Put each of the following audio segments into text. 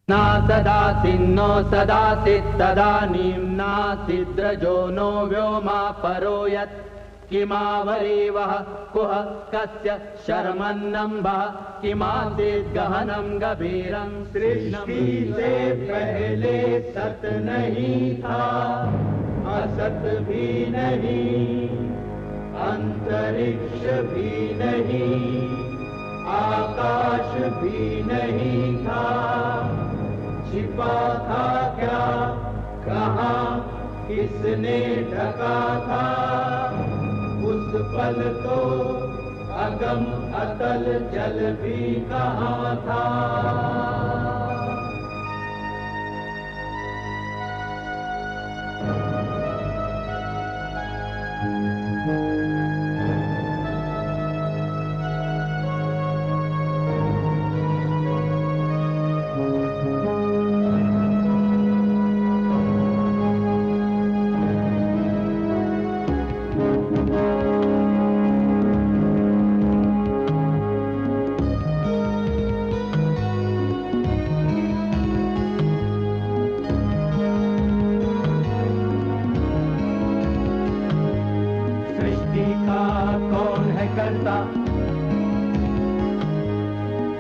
ना सदासिन्नो सदासित्तदानीं नासिद्रजो नो व्योमा परो यत् किमावरीवः कुह कस्य शर्मन्नम्भः किमासीत् गहनं गभीरं सृष्टि से पहले सत नहीं था, असत भी नहीं, अंतरिक्ष भी नहीं, आकाश भी नहीं था, छिपा था क्या, कहाँ, किसने ढका था, उस पल तो अगम अतल जल भी कहाँ था।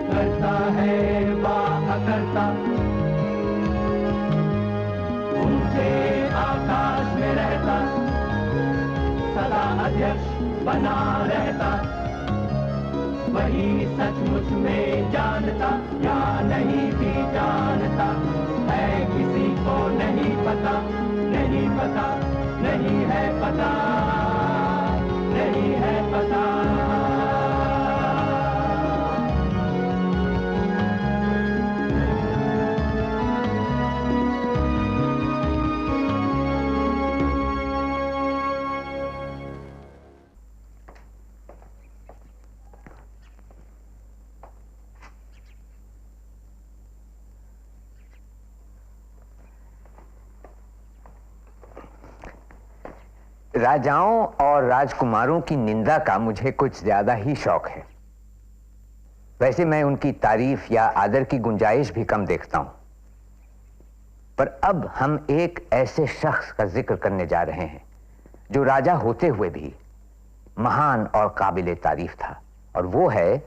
करता है वाह करता, ऊंचे आकाश में रहता, सदा अध्यक्ष बना रहता, वही सचमुच में जानता या नहीं भी जानता है, किसी को नहीं पता, नहीं पता, नहीं है पता, नहीं है पता। राजाओं और राजकुमारों की निंदा का मुझे कुछ ज्यादा ही शौक है। वैसे मैं उनकी तारीफ या आदर की गुंजाइश भी कम देखता हूं, पर अब हम एक ऐसे शख्स का जिक्र करने जा रहे हैं जो राजा होते हुए भी महान और काबिले तारीफ था, और वो है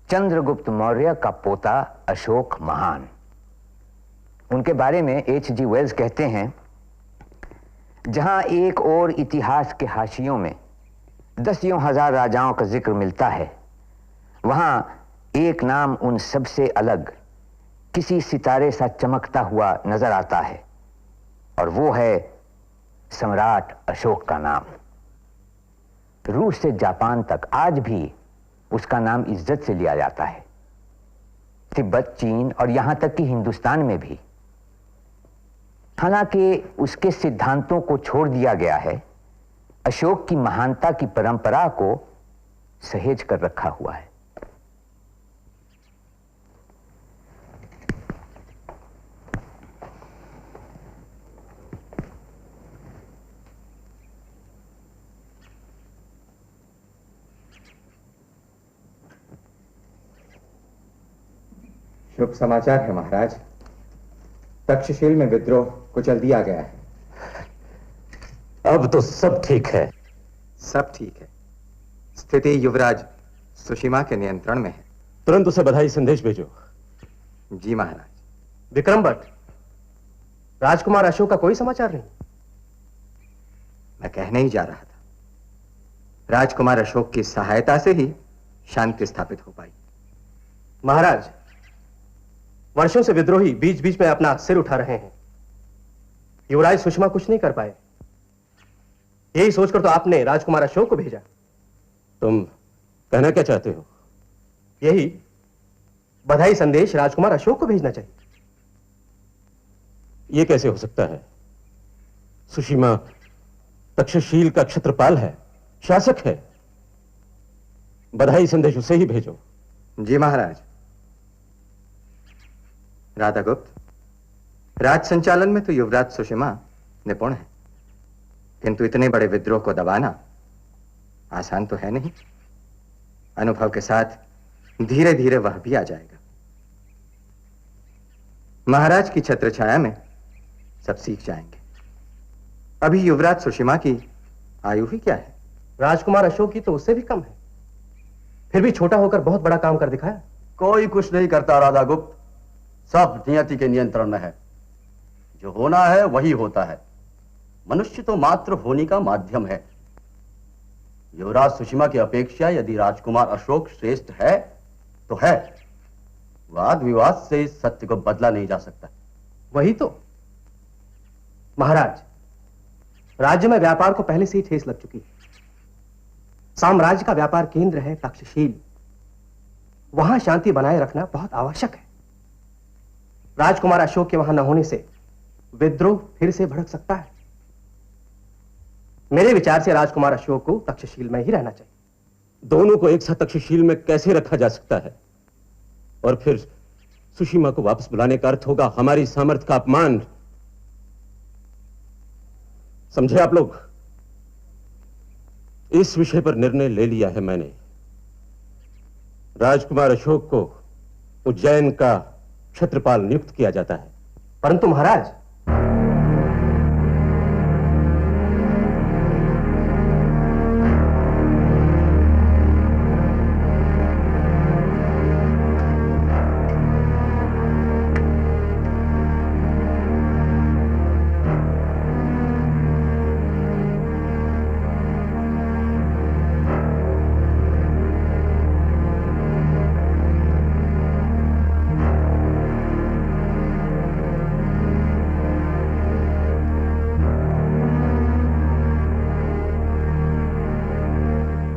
चंद्रगुप्त मौर्य का पोता अशोक महान। उनके बारे में H.G. वेल्स कहते हैं, जहां एक और इतिहास के हाशियों में दसियों हजार राजाओं का जिक्र मिलता है, वहां एक नाम उन सबसे अलग किसी सितारे सा चमकता हुआ नजर आता है, और वो है सम्राट अशोक का नाम। रूस से जापान तक आज भी उसका नाम इज्जत से लिया जाता है, तिब्बत, चीन और यहां तक कि हिंदुस्तान में भी। हालांकि उसके सिद्धांतों को छोड़ दिया गया है, अशोक की महानता की परंपरा को सहेज कर रखा हुआ है। शुभ समाचार है महाराज, तक्षशिला में विद्रोह कुचल दिया गया है। अब तो सब ठीक है। सब ठीक है। स्थिति युवराज सुशीमा के नियंत्रण में है। तुरंत उसे बधाई संदेश भेजो। जी महाराज। विक्रम भट्ट, राजकुमार अशोक का कोई समाचार नहीं? मैं कहने ही जा रहा था, राजकुमार अशोक की सहायता से ही शांति स्थापित हो पाई। महाराज, वर्षों से विद्रोही बीच बीच में अपना सिर उठा रहे हैं, युवराज सुषमा कुछ नहीं कर पाए। यही सोचकर तो आपने राजकुमार अशोक को भेजा। तुम कहना क्या चाहते हो? यही बधाई संदेश राजकुमार अशोक को भेजना चाहिए। यह कैसे हो सकता है? सुशीमा तक्षशिला का क्षत्रपाल है, शासक है। बधाई संदेश उसे ही भेजो। जी महाराज। राधा गुप्त, राज संचालन में तो युवराज सुषमा निपुण है, किंतु इतने बड़े विद्रोह को दबाना आसान तो है नहीं। अनुभव के साथ धीरे धीरे वह भी आ जाएगा। महाराज की छत्र छाया में सब सीख जाएंगे। अभी युवराज सुषिमा की आयु ही क्या है? राजकुमार अशोक की तो उससे भी कम है, फिर भी छोटा होकर बहुत बड़ा काम कर दिखाया। कोई कुछ नहीं करता राधा गुप्त, सब नियति के नियंत्रण में है। जो होना है वही होता है। मनुष्य तो मात्र होने का माध्यम है। युवराज सुषिमा की अपेक्षा यदि राजकुमार अशोक श्रेष्ठ है तो है। वाद विवाद से इस सत्य को बदला नहीं जा सकता। वही तो महाराज, राज्य में व्यापार को पहले से ही ठेस लग चुकी है। साम्राज्य का व्यापार केंद्र है तक्षशील, वहां शांति बनाए रखना बहुत आवश्यक है। राजकुमार अशोक के वहां न होने से विद्रोह फिर से भड़क सकता है। मेरे विचार से राजकुमार अशोक को तक्षशील में ही रहना चाहिए। दोनों को एक साथ तक्षशील में कैसे रखा जा सकता है? और फिर सुषिमा को वापस बुलाने का अर्थ होगा हमारी सामर्थ्य का अपमान। समझे आप लोग? इस विषय पर निर्णय ले लिया है मैंने। राजकुमार अशोक को उज्जैन का क्षेत्रपाल नियुक्त किया जाता है। परंतु महाराज,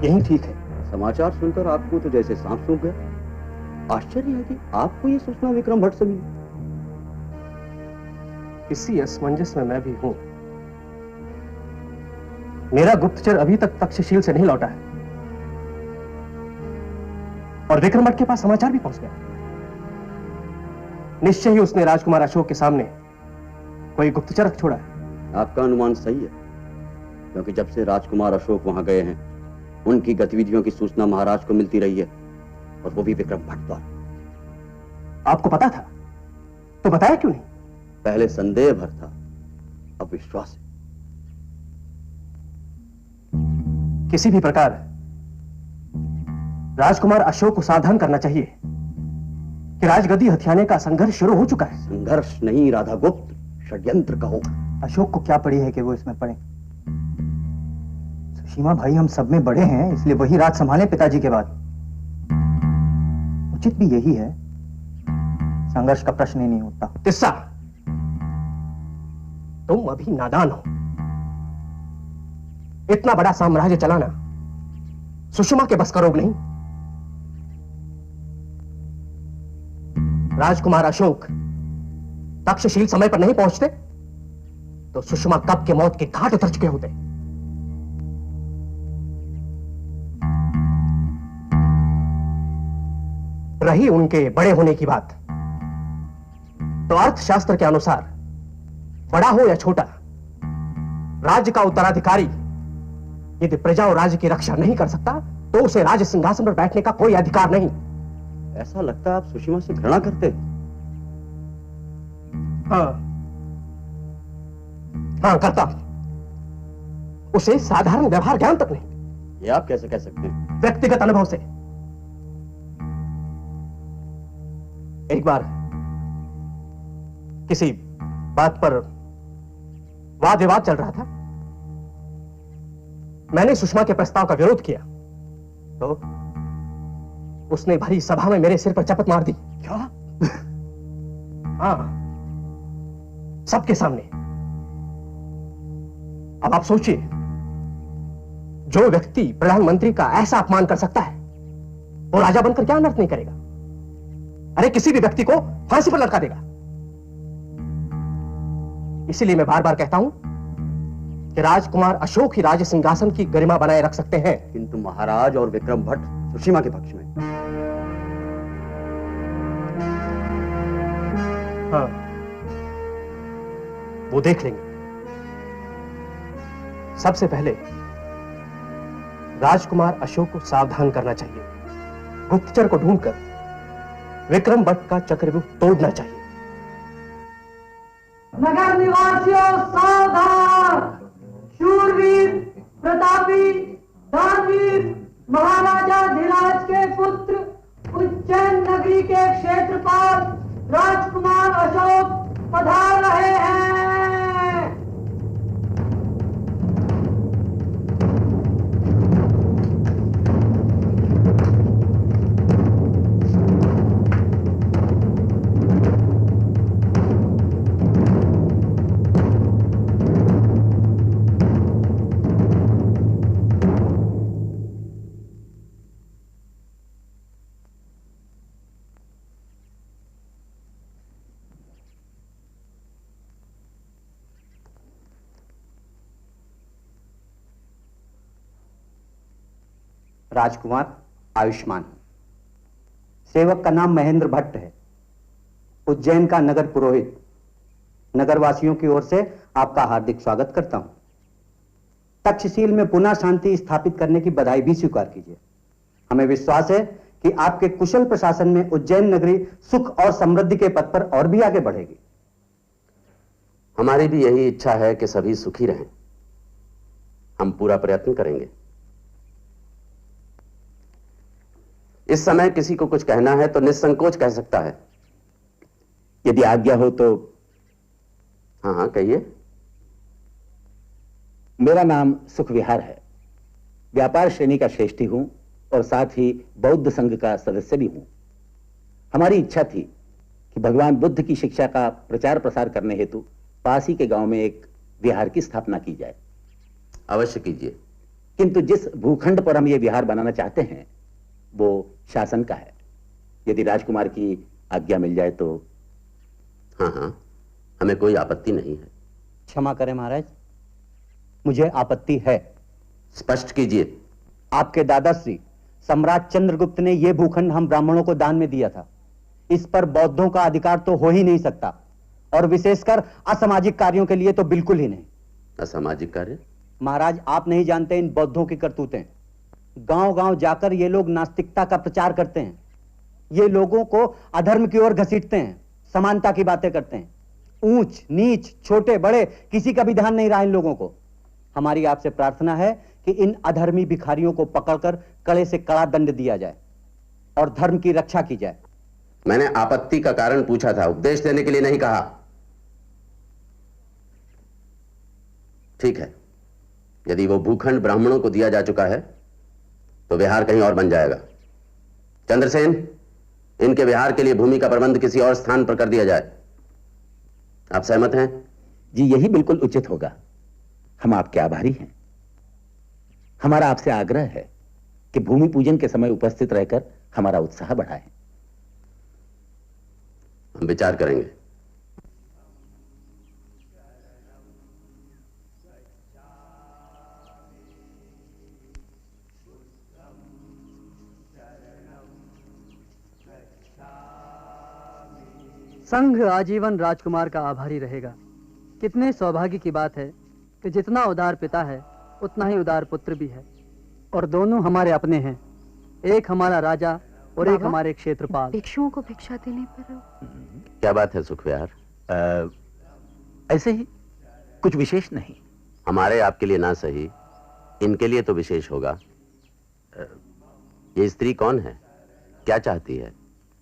यही ठीक है। समाचार सुनकर आपको तो जैसे सांप सूंघ गया। आश्चर्य है कि आपको यह सूचना विक्रम भट्ट से मिली। इसी असमंजस में मैं भी हूं। मेरा गुप्तचर अभी तक तक्षशील से नहीं लौटा है और विक्रम भट्ट के पास समाचार भी पहुंच गया। निश्चय ही उसने राजकुमार अशोक के सामने कोई गुप्तचर रख छोड़ा है। आपका अनुमान सही है, क्योंकि जब से राजकुमार अशोक वहां गए हैं उनकी गतिविधियों की सूचना महाराज को मिलती रही है, और वो भी विक्रम भट्ट द्वारा। आपको पता था तो बताया क्यों नहीं? पहले संदेह भर था, अब विश्वास है। किसी भी प्रकार राजकुमार अशोक को सावधान करना चाहिए कि राजगद्दी हथियाने का संघर्ष शुरू हो चुका है। संघर्ष नहीं राधा गुप्त, षड्यंत्र कहो। अशोक को क्या पड़ी है कि वो इसमें पड़े? सुषिमा भाई हम सब में बड़े हैं, इसलिए वही राज संभाले पिताजी के बाद। उचित भी यही है, संघर्ष का प्रश्न ही नहीं उठता। तिस्सा, तुम अभी नादान हो। इतना बड़ा साम्राज्य चलाना सुषिमा के बस का रोग नहीं। राजकुमार अशोक तक्षशील समय पर नहीं पहुंचते तो सुषिमा कब के मौत के घाट उतर चुके होते। रही उनके बड़े होने की बात, तो अर्थशास्त्र के अनुसार बड़ा हो या छोटा, राज्य का उत्तराधिकारी यदि प्रजा और राज्य की रक्षा नहीं कर सकता तो उसे राज सिंहासन पर बैठने का कोई अधिकार नहीं। ऐसा लगता है आप सुषिमा से घृणा करते। हाँ करता। उसे साधारण व्यवहार ज्ञान तक नहीं। ये आप कैसे कह सकते हैं? व्यक्तिगत अनुभव से। एक बार किसी बात पर वाद विवाद चल रहा था। मैंने सुषमा के प्रस्ताव का विरोध किया तो उसने भरी सभा में मेरे सिर पर चपत मार दी। क्या? हाँ, सबके सामने। अब आप सोचिए, जो व्यक्ति प्रधानमंत्री का ऐसा अपमान कर सकता है वो राजा बनकर क्या अनर्थ नहीं करेगा? अरे किसी भी व्यक्ति को फांसी पर लटका देगा। इसीलिए मैं बार बार कहता हूं कि राजकुमार अशोक ही राज सिंहासन की गरिमा बनाए रख सकते हैं। किंतु महाराज और विक्रम भट्ट सुषिमा के पक्ष में। हाँ, वो देख लेंगे। सबसे पहले राजकुमार अशोक को सावधान करना चाहिए। गुप्तचर को ढूंढकर विक्रम भट्ट का चक्रव्यूह तोड़ना चाहिए। नगर निवासियों सावधान! शूरवीर, प्रतापी, दानवीर महाराजा धीराज के पुत्र, उज्जैन नगरी के क्षेत्रपाल राजकुमार अशोक पधार रहे हैं। राजकुमार आयुष्मान। सेवक का नाम महेंद्र भट्ट है, उज्जैन का नगर पुरोहित। नगरवासियों की ओर से आपका हार्दिक स्वागत करता हूं। तक्षशिला में पुनः शांति स्थापित करने की बधाई भी स्वीकार कीजिए। हमें विश्वास है कि आपके कुशल प्रशासन में उज्जैन नगरी सुख और समृद्धि के पथ पर और भी आगे बढ़ेगी। हमारी भी यही इच्छा है कि सभी सुखी रहें। हम पूरा प्रयत्न करेंगे। इस समय किसी को कुछ कहना है तो निसंकोच कह सकता है। यदि आज्ञा हो तो। हाँ हाँ कहिए। मेरा नाम सुखविहार है। व्यापार श्रेणी का श्रेष्ठी हूं और साथ ही बौद्ध संघ का सदस्य भी हूं। हमारी इच्छा थी कि भगवान बुद्ध की शिक्षा का प्रचार प्रसार करने हेतु पास ही के गांव में एक विहार की स्थापना की जाए। अवश्य कीजिए। किंतु जिस भूखंड पर हम ये विहार बनाना चाहते हैं वो शासन का है। यदि राजकुमार की आज्ञा मिल जाए तो। हाँ हाँ, हमें कोई आपत्ति नहीं है। क्षमा करें महाराज, मुझे आपत्ति है। स्पष्ट कीजिए। आपके दादाश्री सम्राट चंद्रगुप्त ने यह भूखंड हम ब्राह्मणों को दान में दिया था। इस पर बौद्धों का अधिकार तो हो ही नहीं सकता, और विशेषकर असामाजिक कार्यों के लिए तो बिल्कुल ही नहीं। असामाजिक कार्य? महाराज, आप नहीं जानते इन बौद्धों की करतूतें। गांव-गांव जाकर ये लोग नास्तिकता का प्रचार करते हैं। ये लोगों को अधर्म की ओर घसीटते हैं, समानता की बातें करते हैं। ऊंच नीच, छोटे बड़े, किसी का भी ध्यान नहीं रहा इन लोगों को। हमारी आपसे प्रार्थना है कि इन अधर्मी भिखारियों को पकड़कर कड़े से कड़ा दंड दिया जाए और धर्म की रक्षा की जाए। मैंने आपत्ति का कारण पूछा था, उपदेश देने के लिए नहीं कहा। ठीक है, यदि वो भूखंड ब्राह्मणों को दिया जा चुका है तो विहार कहीं और बन जाएगा। चंद्रसेन, इनके विहार के लिए भूमि का प्रबंध किसी और स्थान पर कर दिया जाए। आप सहमत हैं? जी, यही बिल्कुल उचित होगा। हम आपके आभारी हैं। हमारा आपसे आग्रह है कि भूमि पूजन के समय उपस्थित रहकर हमारा उत्साह बढ़ाएं। हम विचार करेंगे। संघ आजीवन राजकुमार का आभारी रहेगा। कितने सौभाग्य की बात है कि जितना उदार पिता है उतना ही उदार पुत्र भी है, और दोनों हमारे अपने हैं। एक हमारा राजा और एक हमारे क्षेत्रपाल। भिक्षुओं को भिक्षा देने पर क्या बात है सुखविहार? ऐसे ही, कुछ विशेष नहीं। हमारे आपके लिए ना सही, इनके लिए तो विशेष होगा। ये स्त्री कौन है, क्या चाहती है?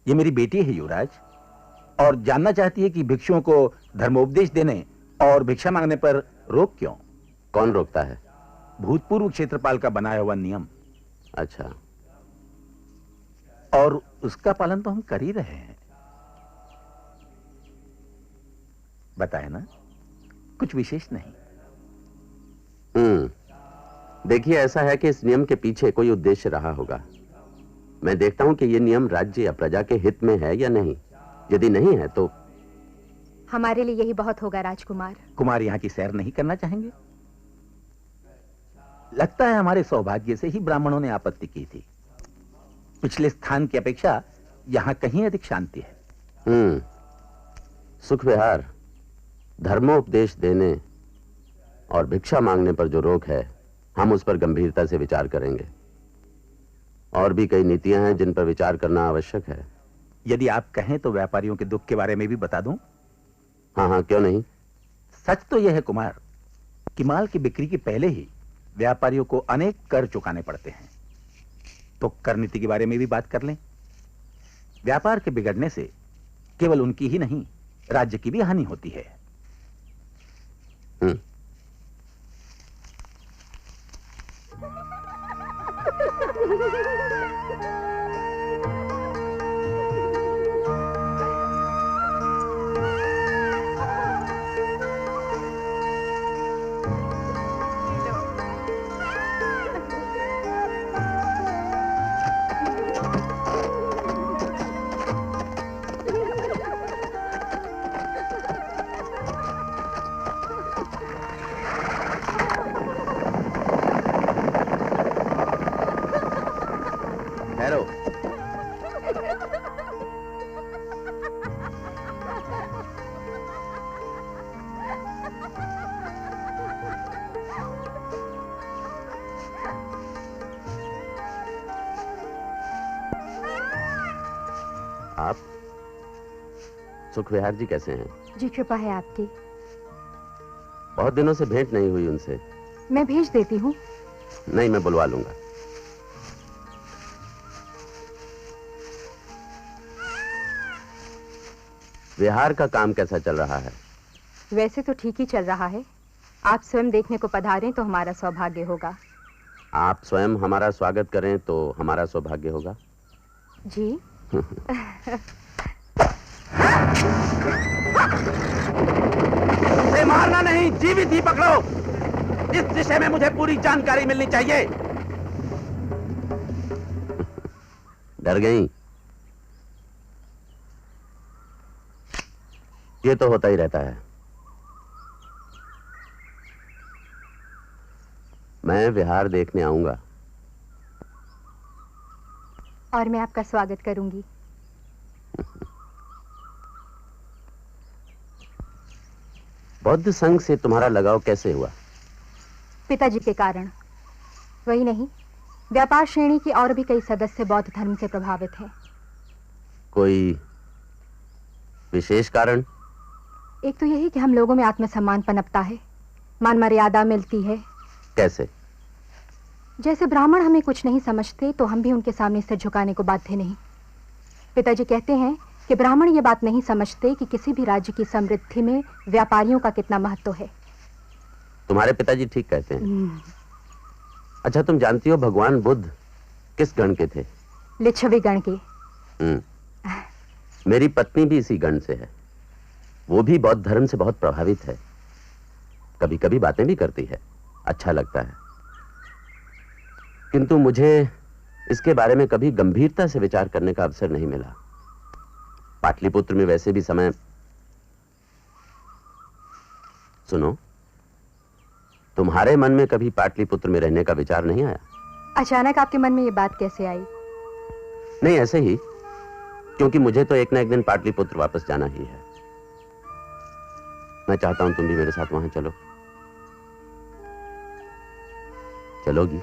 ये मेरी बेटी है युवराज, और जानना चाहती है कि भिक्षुओं को धर्मोपदेश देने और भिक्षा मांगने पर रोक क्यों? कौन रोकता है? भूतपूर्व क्षेत्रपाल का बनाया हुआ नियम। अच्छा, और उसका पालन तो हम कर ही रहे हैं। बताए ना, कुछ विशेष नहीं। देखिए, ऐसा है कि इस नियम के पीछे कोई उद्देश्य रहा होगा। मैं देखता हूं कि यह नियम राज्य या प्रजा के हित में है या नहीं। यदि नहीं है तो हमारे लिए यही बहुत होगा। राजकुमार, कुमार यहाँ की सैर नहीं करना चाहेंगे? लगता है हमारे सौभाग्य से ही ब्राह्मणों ने आपत्ति की थी। पिछले स्थान की अपेक्षा यहाँ कहीं अधिक शांति है। सुखविहार, धर्मोपदेश देने और भिक्षा मांगने पर जो रोक है, हम उस पर गंभीरता से विचार करेंगे। और भी कई नीतियां हैं जिन पर विचार करना आवश्यक है। यदि आप कहें तो व्यापारियों के दुख के बारे में भी बता दूं? हाँ हाँ, क्यों नहीं। सच तो यह है कुमार कि माल की बिक्री के पहले ही व्यापारियों को अनेक कर चुकाने पड़ते हैं। तो कर नीति के बारे में भी बात कर लें। व्यापार के बिगड़ने से केवल उनकी ही नहीं, राज्य की भी हानि होती है। आप सुख विहार जी कैसे हैं? जी कृपा है आपकी। बहुत दिनों से भेंट नहीं हुई उनसे। मैं भेज देती हूँ। नहीं, मैं बुलवा लूंगा। विहार का काम कैसा चल रहा है? वैसे तो ठीक ही चल रहा है। आप स्वयं देखने को पधारें तो हमारा सौभाग्य होगा। आप स्वयं हमारा स्वागत करें तो हमारा सौभाग्य होगा। जी। उसे मारना नहीं, जीवित ही पकड़ो। इस विषय में मुझे पूरी जानकारी मिलनी चाहिए। डर गई? ये तो होता ही रहता है। मैं विहार देखने आऊंगा। और मैं आपका स्वागत करूंगी। बौद्ध संघ से तुम्हारा लगाव कैसे हुआ? पिताजी के कारण। वही नहीं, व्यापार श्रेणी के और भी कई सदस्य बौद्ध धर्म से प्रभावित हैं। कोई विशेष कारण? एक तो यही कि हम लोगों में आत्मसम्मान पनपता है, मान मर्यादा मिलती है। कैसे? जैसे ब्राह्मण हमें कुछ नहीं समझते तो हम भी उनके सामने सिर झुकाने को बाध्य नहीं। पिताजी कहते हैं कि ब्राह्मण ये बात नहीं समझते कि किसी भी राज्य की समृद्धि में व्यापारियों का कितना महत्व है। तुम्हारे पिताजी ठीक कहते हैं। अच्छा, तुम जानती हो भगवान बुद्ध किस गण के थे? लिच्छवी गण के। मेरी पत्नी भी इसी गण से है। वो भी बौद्ध धर्म से बहुत प्रभावित है। कभी कभी बातें भी करती है, अच्छा लगता है। किंतु मुझे इसके बारे में कभी गंभीरता से विचार करने का अवसर नहीं मिला। पाटलिपुत्र में वैसे भी समय। सुनो, तुम्हारे मन में कभी पाटलिपुत्र में रहने का विचार नहीं आया? अचानक आपके मन में ये बात कैसे आई? नहीं, ऐसे ही, क्योंकि मुझे तो एक ना एक दिन पाटलिपुत्र वापस जाना ही है। मैं चाहता हूं तुम भी मेरे साथ वहां चलो। चलोगी?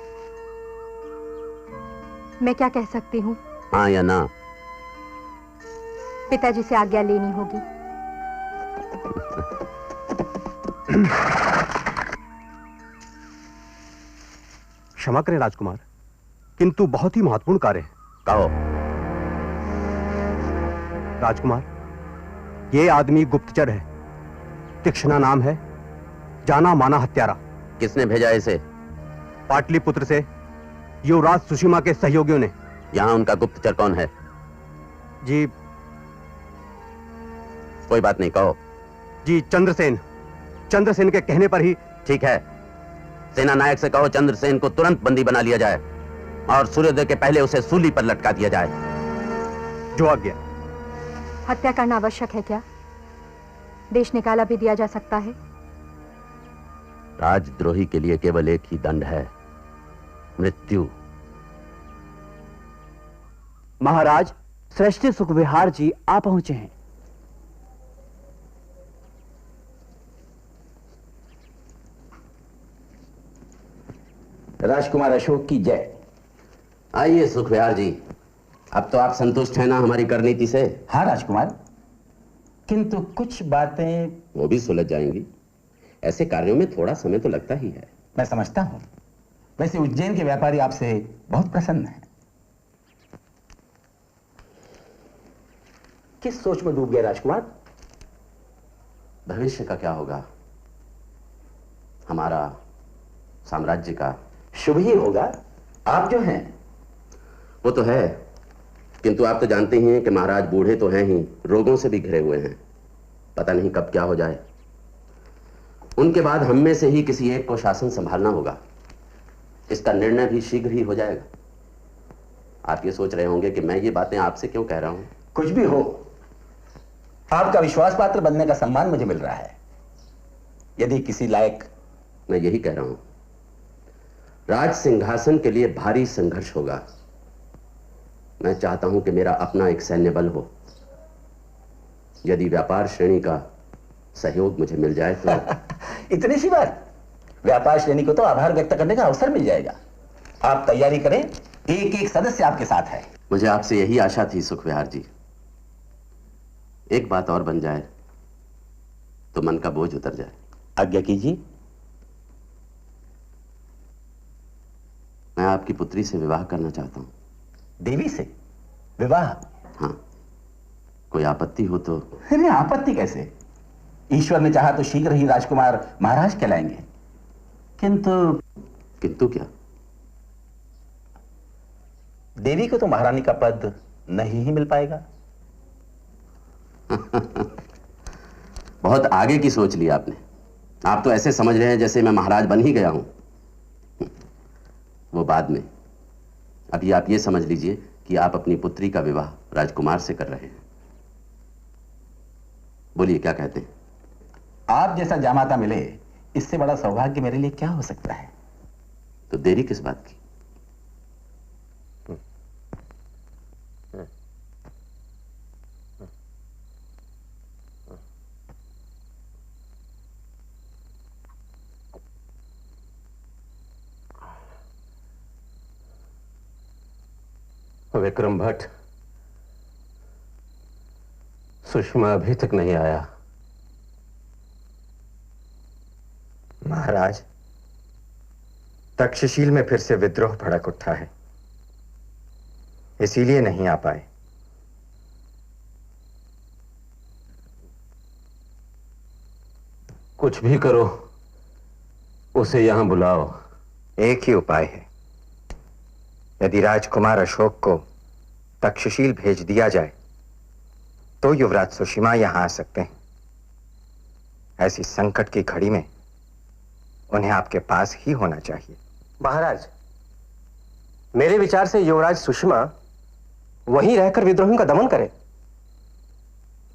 मैं क्या कह सकती हूँ? हाँ या ना? पिताजी से आज्ञा लेनी होगी। क्षमा करें राजकुमार, किंतु बहुत ही महत्वपूर्ण कार्य है। कहो। राजकुमार, ये आदमी गुप्तचर है, तीक्ष्णा नाम है, जाना माना हत्यारा। किसने भेजा इसे? पाटलिपुत्र से युवराज सुषिमा के सहयोगियों ने। यहां उनका गुप्तचर कौन है? जी कोई बात नहीं, कहो। जी चंद्रसेन। चंद्रसेन के कहने पर ही। ठीक है, सेना नायक से कहो चंद्रसेन को तुरंत बंदी बना लिया जाए और सूर्योदय के पहले उसे सूली पर लटका दिया जाए। जो आज्ञा। हत्या करना आवश्यक है क्या? देश निकाला भी दिया जा सकता है। राजद्रोही के लिए केवल एक ही दंड है, मृत्यु। महाराज, श्रेष्ठी सुखविहार जी आ पहुंचे हैं। राजकुमार अशोक की जय। आइए सुखविहार जी, अब तो आप संतुष्ट हैं ना हमारी करनीति से? हाँ राजकुमार, किंतु कुछ बातें। वो भी सुलझ जाएंगी। ऐसे कार्यों में थोड़ा समय तो लगता ही है। मैं समझता हूं। वैसे उज्जैन के व्यापारी आपसे बहुत प्रसन्न हैं। किस सोच में डूब गए राजकुमार? भविष्य का क्या होगा, हमारा साम्राज्य का। शुभ ही होगा। आप जो हैं वो तो है, किंतु आप तो जानते ही हैं कि महाराज बूढ़े तो हैं ही, रोगों से भी घिरे हुए हैं। पता नहीं कब क्या हो जाए। उनके बाद हम में से ही किसी एक को शासन संभालना होगा। इसका निर्णय भी शीघ्र ही हो जाएगा। आप ये सोच रहे होंगे कि मैं ये बातें आपसे क्यों कह रहा हूं। कुछ भी हो, आपका विश्वास पात्र बनने का सम्मान मुझे मिल रहा है। यदि किसी लायक, मैं यही कह रहा हूं, राज सिंहासन के लिए भारी संघर्ष होगा। मैं चाहता हूं कि मेरा अपना एक सैन्य बल हो। यदि व्यापार श्रेणी का सहयोग मुझे मिल जाए तो इतनी सी बात। व्यापार श्रेणी को तो आभार व्यक्त करने का अवसर मिल जाएगा। आप तैयारी करें, एक एक सदस्य आपके साथ है। मुझे आपसे यही आशा थी सुखविहार जी। एक बात और बन जाए तो मन का बोझ उतर जाए। आज्ञा कीजिए। मैं आपकी पुत्री से विवाह करना चाहता हूं। देवी से विवाह? हाँ, कोई आपत्ति हो तो? नहीं, आपत्ति कैसे। ईश्वर ने चाहा तो शीघ्र ही राजकुमार महाराज कहलाएंगे। किंतु क्या? देवी को तो महारानी का पद नहीं ही मिल पाएगा। बहुत आगे की सोच ली आपने। आप तो ऐसे समझ रहे हैं जैसे मैं महाराज बन ही गया हूं। वो बाद में। अभी आप ये समझ लीजिए कि आप अपनी पुत्री का विवाह राजकुमार से कर रहे हैं। बोलिए, क्या कहते हैं? आप जैसा जामाता मिले, इससे बड़ा सौभाग्य मेरे लिए क्या हो सकता है। तो देरी किस बात की? विक्रम भट्ट, सुषमा अभी तक नहीं आया। महाराज, तक्षशिल में फिर से विद्रोह भड़क उठा है, इसीलिए नहीं आ पाए। कुछ भी करो, उसे यहां बुलाओ। एक ही उपाय है। यदि राजकुमार अशोक को तक्षशिल भेज दिया जाए तो युवराज सुषमा यहां आ सकते हैं। ऐसी संकट की घड़ी में उन्हें आपके पास ही होना चाहिए। महाराज, मेरे विचार से युवराज सुषमा वहीं रहकर विद्रोहियों का दमन करे।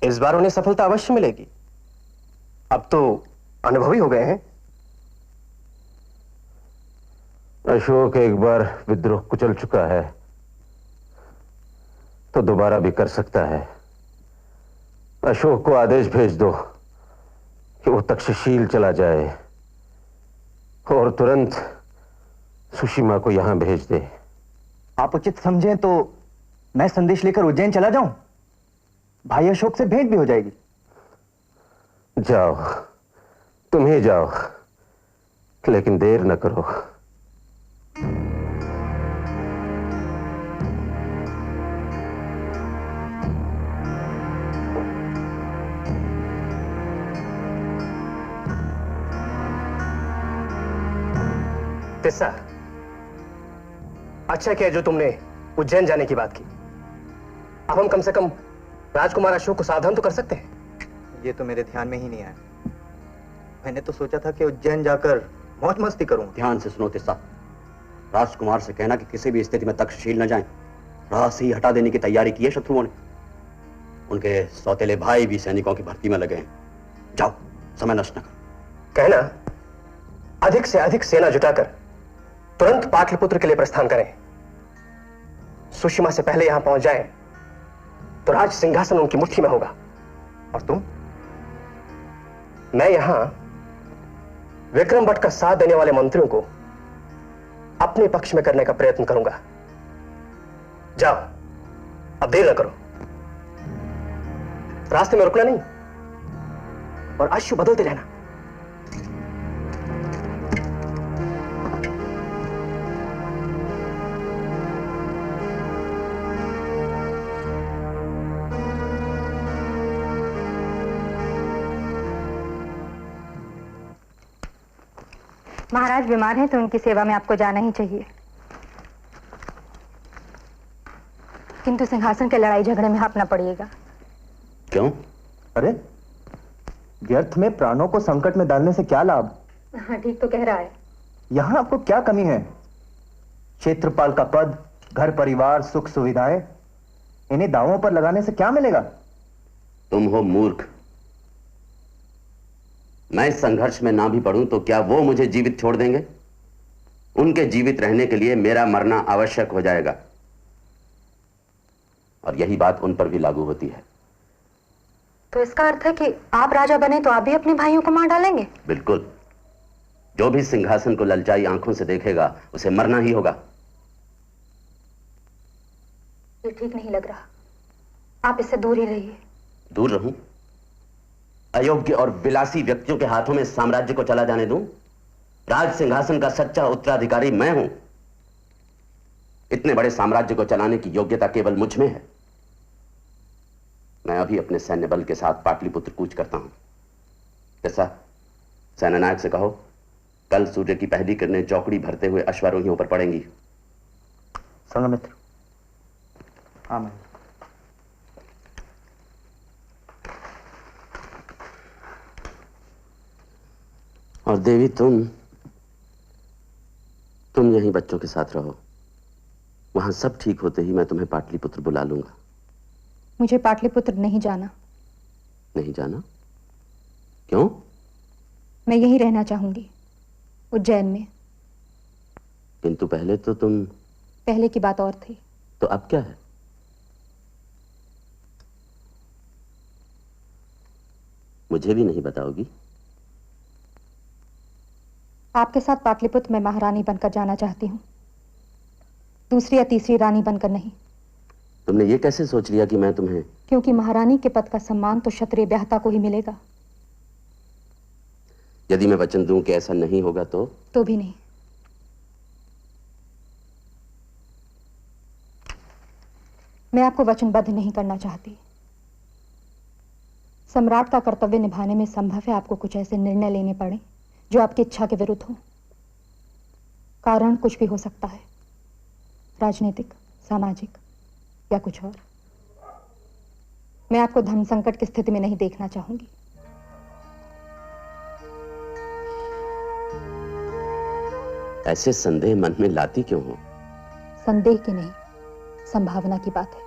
इस बार उन्हें सफलता अवश्य मिलेगी। अब तो अनुभवी हो गए हैं। अशोक एक बार विद्रोह कुचल चुका है तो दोबारा भी कर सकता है। अशोक को आदेश भेज दो कि वो तक्षशिल चला जाए और तुरंत सुषमा को यहां भेज दे। आप उचित समझें तो मैं संदेश लेकर उज्जैन चला जाऊं। भाई अशोक से भेंट भी हो जाएगी। जाओ, तुम ही जाओ, लेकिन देर न करो। तिस्सा, अच्छा किया जो तुमने उज्जैन जाने की बात की। अब हम कम से कम राजकुमार अशोक को सावधान तो कर सकते हैं। ये तो मेरे ध्यान में ही नहीं आया। मैंने तो सोचा था कि उज्जैन जाकर मौज मस्ती करूं। ध्यान से सुनो तिस्सा, राजकुमार से कहना कि किसी भी स्थिति में तक्षशिल न जाएं। राह से ही हटा देने की तैयारी की है शत्रुओं ने। उनके सौतेले भाई भी सैनिकों की भर्ती में लगे हैं। जाओ, समय नष्ट न करो। कहना अधिक से अधिक सेना जुटाकर तुरंत पाटलिपुत्र के लिए प्रस्थान करें। सुषमा से पहले यहां पहुंच जाएं तो राज सिंहासन उनकी मुट्ठी में होगा। और तुम? मैं यहां विक्रम भट्ट का साथ देने वाले मंत्रियों को अपने पक्ष में करने का प्रयत्न करूंगा। जाओ, अब देर न करो। रास्ते में रुकना नहीं और अश्व बदलते रहना। महाराज बीमार हैं तो उनकी सेवा में आपको जाना ही चाहिए, किंतु सिंहासन के लड़ाई झगड़े में आप न पड़िएगा। क्यों? अरे व्यर्थ में प्राणों को संकट में डालने से क्या लाभ? हाँ, ठीक तो कह रहा है। यहाँ आपको क्या कमी है? क्षेत्रपाल का पद, घर परिवार, सुख सुविधाएं, इन्हें दांवों पर लगाने से क्या मिलेगा? तुम हो मूर्ख। मैं इस संघर्ष में ना भी पड़ूं तो क्या वो मुझे जीवित छोड़ देंगे? उनके जीवित रहने के लिए मेरा मरना आवश्यक हो जाएगा, और यही बात उन पर भी लागू होती है। तो इसका अर्थ है कि आप राजा बने तो आप भी अपने भाइयों को मार डालेंगे? बिल्कुल। जो भी सिंहासन को ललचाई आंखों से देखेगा उसे मरना ही होगा। ये ठीक नहीं लग रहा, आप इससे दूर ही रहिए। दूर रहूं? अयोग्य और विलासी व्यक्तियों के हाथों में साम्राज्य को चला जाने दूं? राज सिंहासन का सच्चा उत्तराधिकारी मैं हूं। इतने बड़े साम्राज्य को चलाने की योग्यता केवल मुझ में है। मैं अभी अपने सैन्य बल के साथ पाटलिपुत्र कूच करता हूं। कैसा? सेनानायक से कहो कल सूर्य की पहली किरणें चौकड़ी भरते हुए अश्वारोहियों पर पड़ेंगी। संघमित्र। हाँ मैं। और देवी तुम यहीं बच्चों के साथ रहो। वहां सब ठीक होते ही मैं तुम्हें पाटलिपुत्र बुला लूंगा। मुझे पाटलिपुत्र नहीं जाना। नहीं जाना? क्यों? मैं यहीं रहना चाहूंगी, उज्जैन में। किंतु पहले तो तुम... पहले की बात और थी। तो अब क्या है? मुझे भी नहीं बताओगी? आपके साथ पाटलिपुत्र में महारानी बनकर जाना चाहती हूँ, दूसरी या तीसरी रानी बनकर नहीं। तुमने ये कैसे सोच लिया कि मैं तुम्हें... क्योंकि महारानी के पद का सम्मान तो क्षत्रिय ब्याहता को ही मिलेगा। यदि मैं वचन दूं कि ऐसा नहीं होगा तो भी नहीं। मैं आपको वचनबद्ध नहीं करना चाहती। सम्राट का कर्तव्य निभाने में संभव है आपको कुछ ऐसे निर्णय लेने पड़े जो आपकी इच्छा के विरुद्ध हो। कारण कुछ भी हो सकता है, राजनीतिक, सामाजिक या कुछ और। मैं आपको धर्म संकट की स्थिति में नहीं देखना चाहूंगी। ऐसे संदेह मन में लाती क्यों हो? संदेह की नहीं, संभावना की बात है।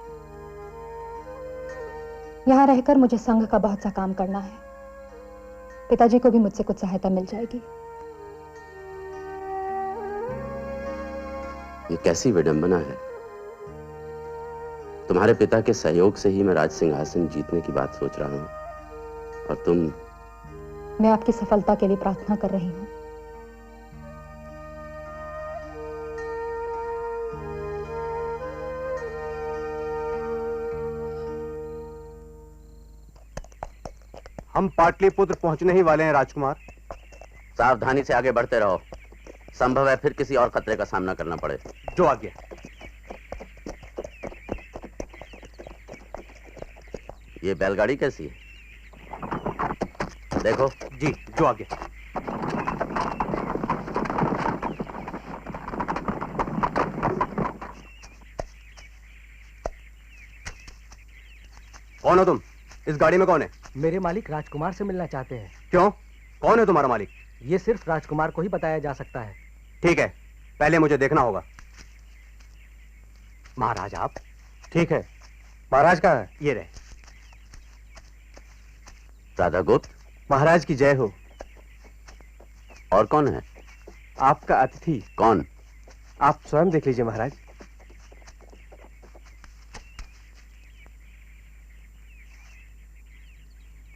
यहां रहकर मुझे संघ का बहुत सा काम करना है। पिताजी को भी मुझसे कुछ सहायता मिल जाएगी। ये कैसी विडंबना है। तुम्हारे पिता के सहयोग से ही मैं राज सिंहासन जीतने की बात सोच रहा हूं, और तुम... मैं आपकी सफलता के लिए प्रार्थना कर रही हूं। हम पाटलिपुत्र पहुंचने ही वाले हैं राजकुमार। सावधानी से आगे बढ़ते रहो, संभव है फिर किसी और खतरे का सामना करना पड़े। जो आज्ञा। ये बैलगाड़ी कैसी है? देखो। जी, जो आज्ञा। कौन हो तुम? इस गाड़ी में कौन है? मेरे मालिक राजकुमार से मिलना चाहते हैं। क्यों? कौन है तुम्हारा मालिक? ये सिर्फ राजकुमार को ही बताया जा सकता है। ठीक है, पहले मुझे देखना होगा। महाराज आप? ठीक है। महाराज कहाँ है? ये रहे। राधा गुप्त। महाराज की जय हो। और कौन है? आपका अतिथि। कौन? आप स्वयं देख लीजिए महाराज।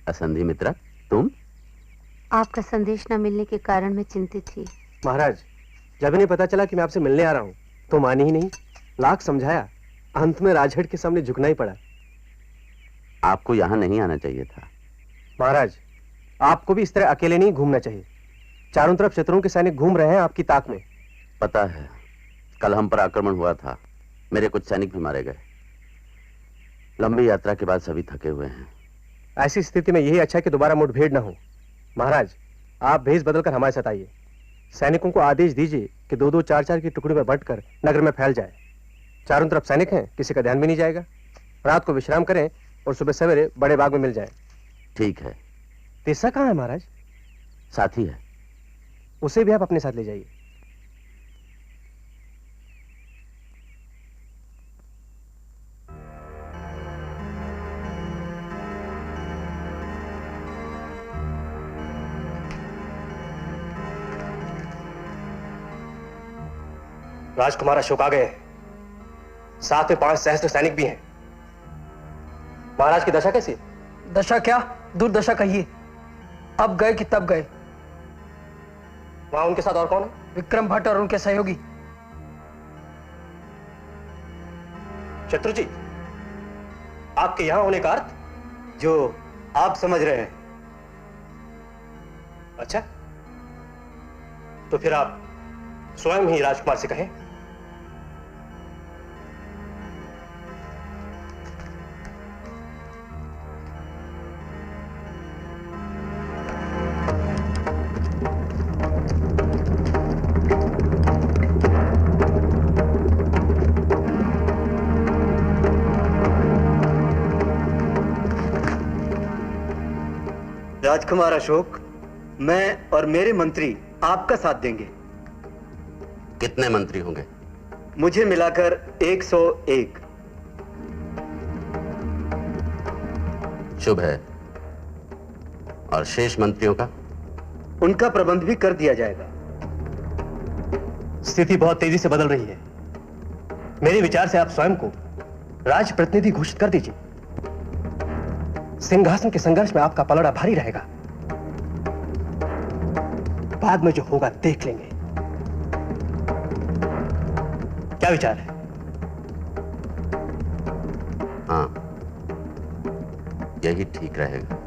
असंधि मित्रा, तुम? आपका संदेश न मिलने के कारण मैं चिंतित थी। महाराज, जब इन्हें पता चला कि मैं आपसे मिलने आ रहा हूं तो मानी ही नहीं। लाख समझाया, अंत में राजहट के सामने झुकना ही पड़ा। आपको यहां नहीं आना चाहिए था। महाराज, आपको भी इस तरह अकेले नहीं घूमना चाहिए। चारों तरफ शत्रुओं के सैनिक घूम रहे हैं आपकी ताक में। पता है, कल हम पर आक्रमण हुआ था, मेरे कुछ सैनिक भी मारे गए। लंबी यात्रा के बाद सभी थके हुए हैं। ऐसी स्थिति में यही अच्छा है कि दोबारा मुठभेड़ न हो। महाराज, आप भेष बदलकर हमारे साथ आइए। सैनिकों को आदेश दीजिए कि 2-2, 4-4 की टुकड़ी में बंटकर नगर में फैल जाए। चारों तरफ सैनिक हैं, किसी का ध्यान भी नहीं जाएगा। रात को विश्राम करें और सुबह सवेरे बड़े बाग में मिल जाएं। ठीक है। तेसा कहाँ है महाराज? साथी है। उसे भी आप अपने साथ ले जाइए। राजकुमार अशोक आ गए हैं। साथ में 5 सहस्त्र सैनिक भी हैं। महाराज की दशा कैसी? दशा क्या, दुर्दशा कहिए। अब गए कि तब गए। वहां उनके साथ और कौन है? विक्रम भट्ट और उनके सहयोगी। शत्रुजी, आपके यहां होने का अर्थ? जो आप समझ रहे हैं। अच्छा, तो फिर आप स्वयं ही राजकुमार से कहें। राजकुमार अशोक, मैं और मेरे मंत्री आपका साथ देंगे। कितने मंत्री होंगे? मुझे मिलाकर 101। शुभ है। और शेष मंत्रियों का? उनका प्रबंध भी कर दिया जाएगा। स्थिति बहुत तेजी से बदल रही है। मेरे विचार से आप स्वयं को राज प्रतिनिधि घोषित कर दीजिए। सिंहासन के संघर्ष में आपका पलड़ा भारी रहेगा। बाद में जो होगा देख लेंगे। क्या विचार है? हाँ, यही ठीक रहेगा।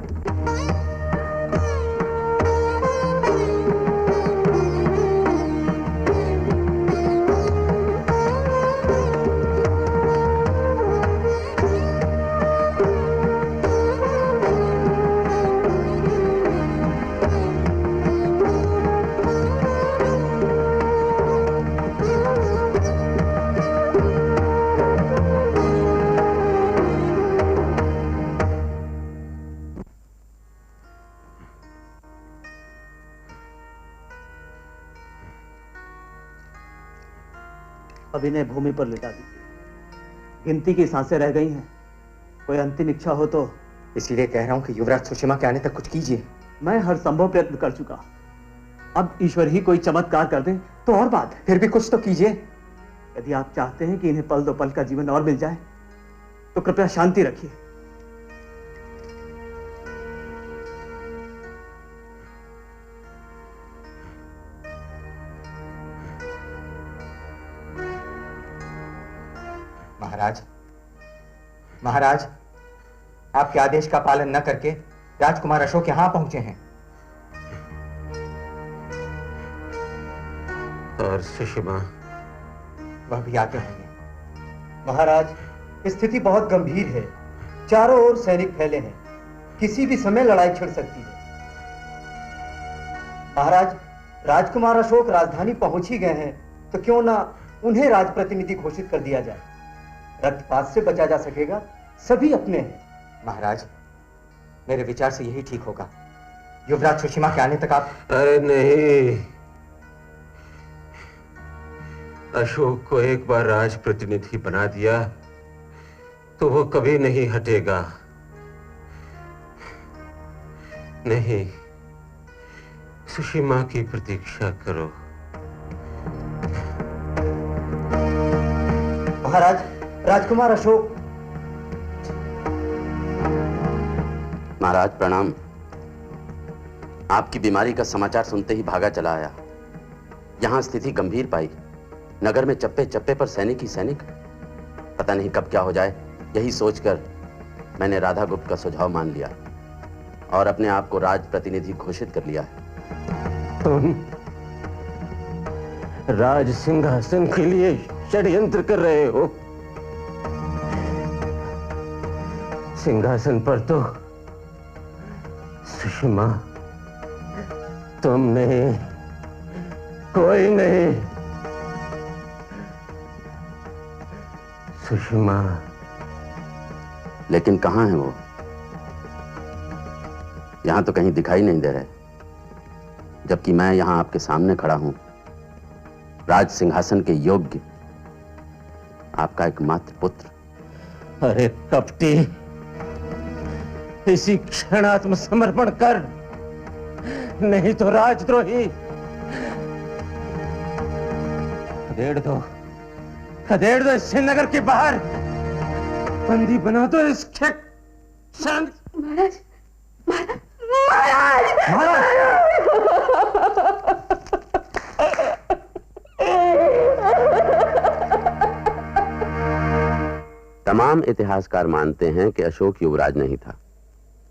अब इन्हें भूमि पर लिटा दीजिए। गिनती की सांसें रह गई हैं। कोई अंतिम इच्छा हो तो। इसीलिए कह रहा हूं कि युवराज सुषमा के आने तक कुछ कीजिए। मैं हर संभव प्रयत्न कर चुका। अब ईश्वर ही कोई चमत्कार कर दे तो और बात। फिर भी कुछ तो कीजिए। यदि आप चाहते हैं कि इन्हें पल दो पल का जीवन और मिल जाए तो कृपया शांति रखिए। महाराज, महाराज, आपके आदेश का पालन न करके राजकुमार अशोक यहां पहुंचे हैं। और सुषमा? वह भी आते होंगे। महाराज, स्थिति बहुत गंभीर है। चारों ओर सैनिक फैले हैं। किसी भी समय लड़ाई छिड़ सकती है। महाराज, राजकुमार अशोक राजधानी पहुंच ही गए हैं तो क्यों ना उन्हें राजप्रतिनिधि घोषित कर दिया जाए। रक्तपात से बचा जा सकेगा। सभी अपने हैं। महाराज, मेरे विचार से यही ठीक होगा। युवराज सुषमा के आने तक आप। अरे नहीं, अशोक को एक बार राज प्रतिनिधि बना दिया तो वो कभी नहीं हटेगा। नहीं, सुषमा की प्रतीक्षा करो। महाराज, राजकुमार अशोक। महाराज प्रणाम। आपकी बीमारी का समाचार सुनते ही भागा चला आया। यहां स्थिति गंभीर पाई। नगर में चप्पे चप्पे पर सैनिक ही सैनिक। पता नहीं कब क्या हो जाए। यही सोचकर मैंने राधा गुप्त का सुझाव मान लिया और अपने आप को राज प्रतिनिधि घोषित कर लिया है। तुम राज सिंहासन के लिए षड्यंत्र कर रहे हो। सिंहासन पर तो सुषमा, तुम नहीं, कोई नहीं। सुषमा। लेकिन कहां है वो? यहां तो कहीं दिखाई नहीं दे रहे, जबकि मैं यहां आपके सामने खड़ा हूं, राज सिंहासन के योग्य, आपका एकमात्र पुत्र। अरे कपटी, इसी क्षण आत्मसमर्पण कर, नहीं तो राजद्रोही। खदेड़ दो इस नगर के बाहर, बंदी बना दो इसके क्षण। महाराज, महाराज, तमाम इतिहासकार मानते हैं कि अशोक युवराज नहीं था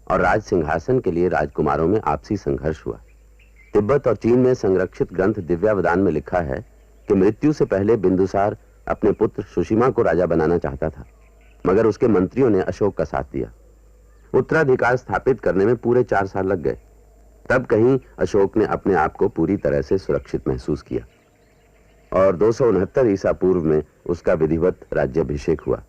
और राज सिंहासन के लिए राजकुमारों में आपसी संघर्ष हुआ। तिब्बत और चीन में संरक्षित ग्रंथ दिव्यावदान में लिखा है कि मृत्यु से पहले बिंदुसार अपने पुत्र सुषिमा को राजा बनाना चाहता था, मगर उसके मंत्रियों ने अशोक का साथ दिया। उत्तराधिकार स्थापित करने में पूरे 4 साल लग गए। तब कहीं अशोक ने अपने आप को पूरी तरह से सुरक्षित महसूस किया और 269 ईसा पूर्व में उसका विधिवत राज्याभिषेक हुआ।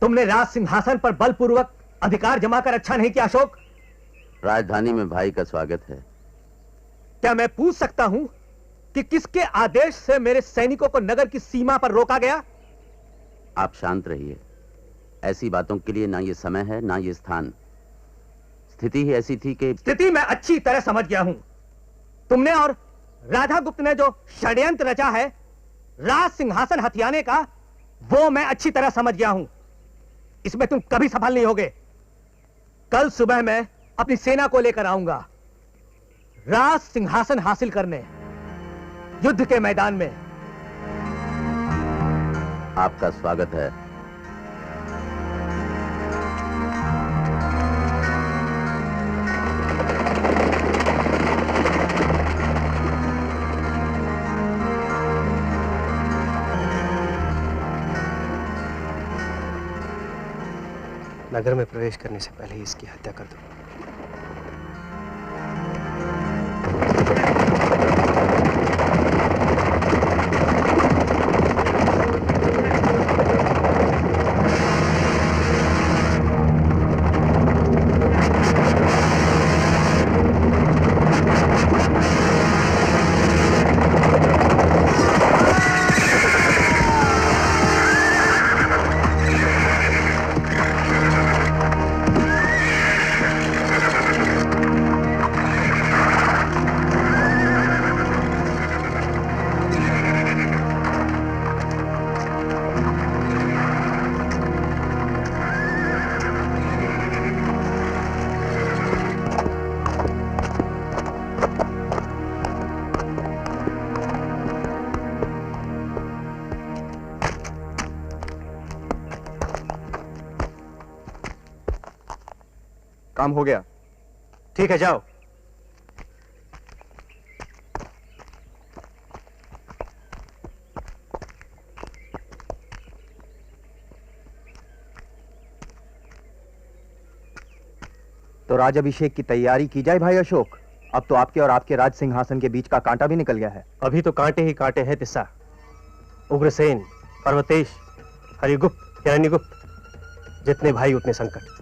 तुमने राज सिंहासन पर बलपूर्वक अधिकार जमा कर अच्छा नहीं किया अशोक। राजधानी में भाई का स्वागत है। क्या मैं पूछ सकता हूं कि किसके आदेश से मेरे सैनिकों को नगर की सीमा पर रोका गया? आप शांत रहिए। ऐसी बातों के लिए ना ये समय है ना ये स्थान। स्थिति ही ऐसी थी कि स्थिति मैं अच्छी तरह समझ गया हूं। तुमने और राधागुप्त ने जो षड्यंत्र रचा है राज सिंहासन हथियाने का, वो मैं अच्छी तरह समझ गया हूं। इसमें तुम कभी सफल नहीं होगे। कल सुबह मैं अपनी सेना को लेकर आऊंगा राज सिंहासन हासिल करने, युद्ध के मैदान में। आपका स्वागत है। नगर में प्रवेश करने से पहले ही इसकी हत्या कर दो। काम हो गया। ठीक है, जाओ। तो राज अभिषेक की तैयारी की जाए भाई अशोक। अब तो आपके और आपके राज सिंहासन के बीच का कांटा भी निकल गया है। अभी तो कांटे ही कांटे हैं तिस्सा। उग्रसेन, पर्वतेश, हरिगुप्त, हिरण्यगुप्त, जितने भाई उतने संकट।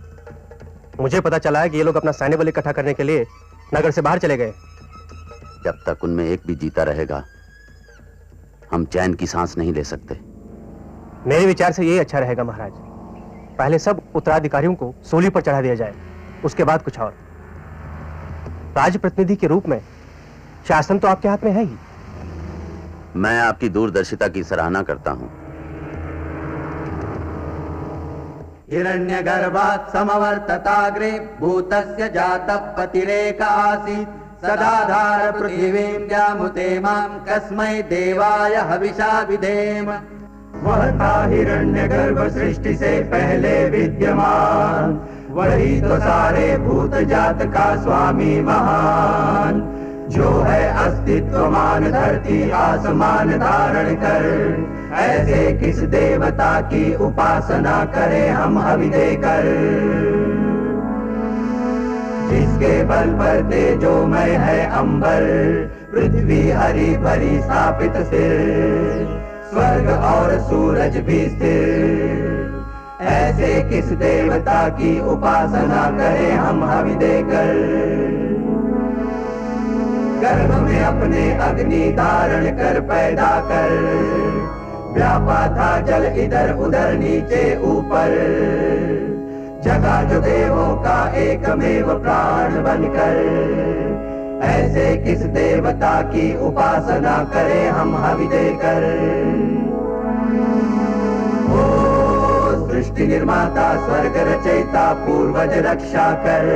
मुझे पता चला है कि ये लोग अपना सैन्य बल इकट्ठा करने के लिए नगर से बाहर चले गए। जब तक उनमें एक भी जीता रहेगा हम चैन की सांस नहीं ले सकते। मेरे विचार से यही अच्छा रहेगा महाराज। पहले सब उत्तराधिकारियों को सूली पर चढ़ा दिया जाए, उसके बाद कुछ और। राजप्रतिनिधि के रूप में शासन तो आपके हाथ में है ही। मैं आपकी दूरदर्शिता की सराहना करता हूं। हिरण्यगर्भात् समवर्तताग्रे भूतस्य जातः पतिरेक आसीत् सदाधार पृथिवीं जामुते मां कस्मै देवाय हविषा विधेम। वह था हिरण्यगर्भ सृष्टि से पहले विद्यमान, वही तो सारे भूत जात का स्वामी महान। जो है अस्तित्वमान धरती आसमान धारण कर, ऐसे किस देवता की उपासना करें हम हवि देकर। जिसके बल पर तेजोमय है अंबर, पृथ्वी हरी भरी स्थापित स्थिर, स्वर्ग और सूरज भी स्थिर, ऐसे किस देवता की उपासना करें हम हवि देकर। गर्भ में अपने अग्नि धारण कर पैदा कर, व्यापा था जल इधर उधर नीचे ऊपर, जगा जो देवों का एकमेव प्राण बनकर, ऐसे किस देवता की उपासना करें हम हवि देकर। ओ सृष्टि निर्माता स्वर्ग रचयिता पूर्वज रक्षा कर,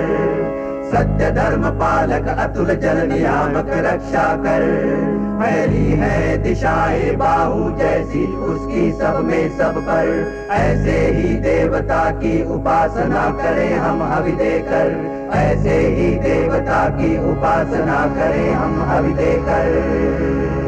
सत्य धर्म पालक अतुल जल नियामक रक्षा कर, फैली है दिशाएं बाहु जैसी उसकी सब में सब पर, ऐसे ही देवता की उपासना करें हम हवि देकर, ऐसे ही देवता की उपासना करें हम हवि देकर।